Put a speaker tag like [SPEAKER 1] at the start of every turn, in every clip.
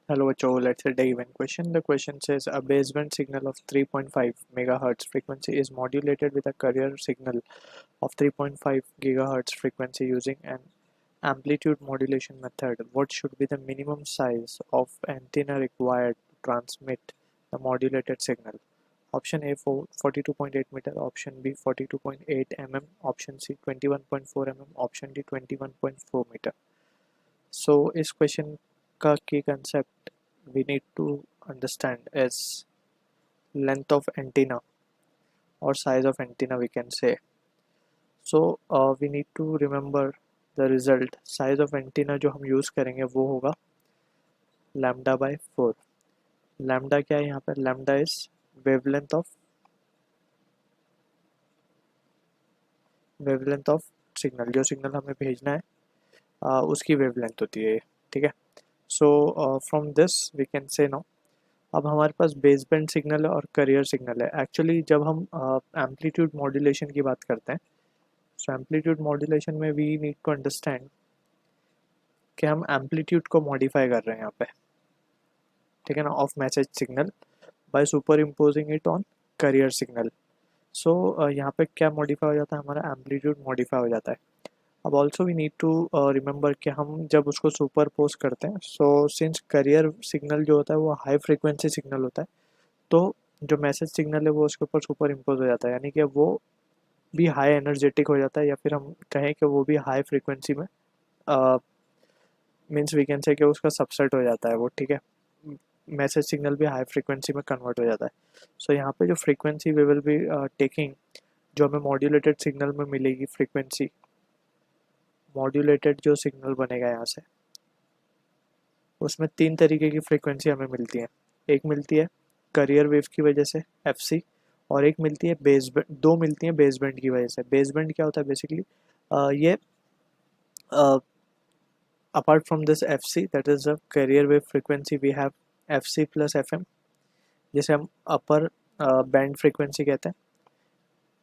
[SPEAKER 1] Hello, Joe. Let's dive in. Question. The question says a baseband signal of 3.5 megahertz frequency is modulated with a carrier signal of 3.5 gigahertz frequency using an amplitude modulation method. What should be the minimum size of antenna required to transmit the modulated signal? Option A for 42.8 meter, option B 42.8 mm, option C 21.4 mm, option D 21.4 meter. So इस question का की concept we need to understand is length of antenna or size of antenna we can say. So we need to remember the result. Size of antenna जो हम use करेंगे वो होगा lambda by 4. Lambda क्या है यहाँ पर? Lambda is wavelength of signal, जो सिग्नल हमें भेजना है उसकी वेवलेंथ होती है ये, ठीक है. So from this we can say no. अब हमारे पास बेसबैंड सिग्नल है और करियर सिग्नल है. एक्चुअली जब हम एम्पलीट्यूड मॉड्यूलेशन की बात करते हैं, सो एम्पलीट्यूड मॉड्यूलेशन में वी नीड टू अंडरस्टैंड कि हम एम्पलीट्यूड को मॉडिफाई कर रहे हैं यहाँ पे, ठीक है ना, of message signal by superimposing it on carrier signal. So यहाँ पे क्या मॉडिफाई हो जाता है? हमारा एम्पलीट्यूड मॉडिफाई हो जाता है. अब also we need to remember कि हम जब उसको सुपर पोज करते हैं, सो सिंस करियर सिग्नल जो होता है वो हाई फ्रिक्वेंसी सिग्नल होता है, तो जो मैसेज सिग्नल है वो उसके ऊपर सुपर इम्पोज हो जाता है, यानी कि वो भी हाई एनर्जेटिक हो जाता है, या फिर हम कहें कि वो भी हाई फ्रिक्वेंसी में मीन्स वी कैन से कि उसका सबसेट हो जाता है वो, ठीक है. मैसेज सिग्नल भी हाई फ्रिक्वेंसी में कन्वर्ट हो जाता है. सो यहाँ पे जो frequency we will be taking, जो हमें मॉड्यूलेटेड सिग्नल में मिलेगी फ्रीक्वेंसी, मॉड्यूलेटेड जो सिग्नल बनेगा यहाँ से, उसमें तीन तरीके की फ्रीक्वेंसी हमें मिलती है. एक मिलती है करियर वेव की वजह से एफ, और एक मिलती है बेस बैंड, दो मिलती हैं बेस बैंड की वजह से. बेस बैंड क्या होता है बेसिकली? ये apart from this F C, that is a carrier wave frequency, we have F C plus F M, जिसे हम अपर बैंड फ्रीक्वेंसी कहते हैं,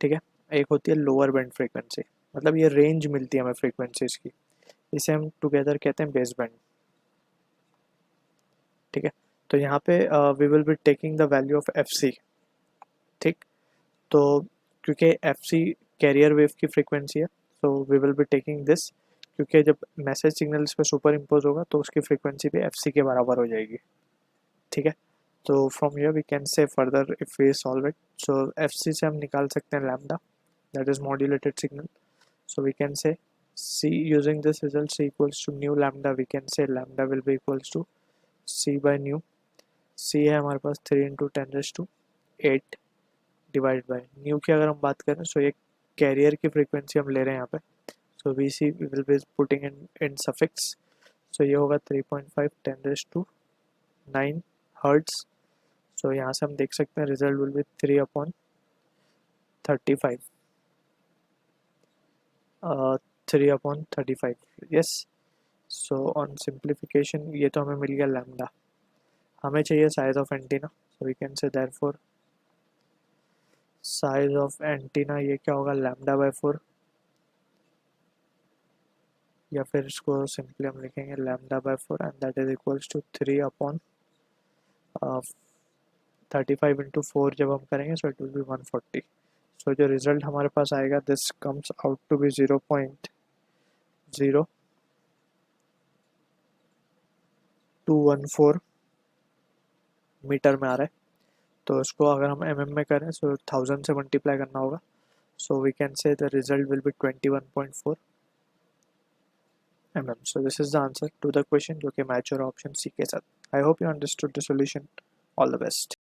[SPEAKER 1] ठीक है. एक होती है लोअर बैंड फ्रीक्वेंसी, मतलब ये रेंज मिलती है हमें फ्रीक्वेंसीज की, इसे हम टुगेदर कहते हैं बेस बैंड, ठीक है. तो यहाँ पे we will be taking the value of F C, ठीक. तो क्योंकि एफ सी कैरियर वेव की फ्रीक्वेंसी है, so we will be taking this, क्योंकि जब मैसेज सिग्नल इस पर सुपर इम्पोज होगा तो उसकी फ्रीक्वेंसी भी एफ सी के बराबर हो जाएगी, ठीक है. तो from here we can say further if we solve it, so F C से हम निकाल सकते हैं lambda, that is modulated signal. So we can say C using this result, C equals to new lambda, we can say lambda will be equals to C by new. C है हमारे पास 3 into 10⁸ divide by new की अगर हम बात करें, सो ये career की frequency हम ले रहे हैं यहाँ पे, so we see will be putting in suffix, so ये होगा 3.5 10⁹ हर्ट्स. सो यहाँ से हम देख सकते हैं result will be 3/35, 3/35, yes. So on simplification ये तो हमें मिल गया लैम्डा. हमें चाहिए size of antenna, so we can say therefore size of antenna ये क्या होगा? लैम्डा बाय 4, या फिर इसको सिंपली हम लिखेंगे lambda by 4, and that is equals to 3/35 into 4 जब हम करेंगे, so it will be 140. So जो रिजल्ट हमारे पास आएगा, this comes out to be 0.0214 metre में आ रहा है. तो इसको अगर हम mm में करें, सो 1000 से मल्टीप्लाई करना होगा. So we can say the result will be 21.4 mm. So this is the answer to the question जो कि मैच हो रहा ऑप्शन सी के साथ. I hope you understood the solution. All the best.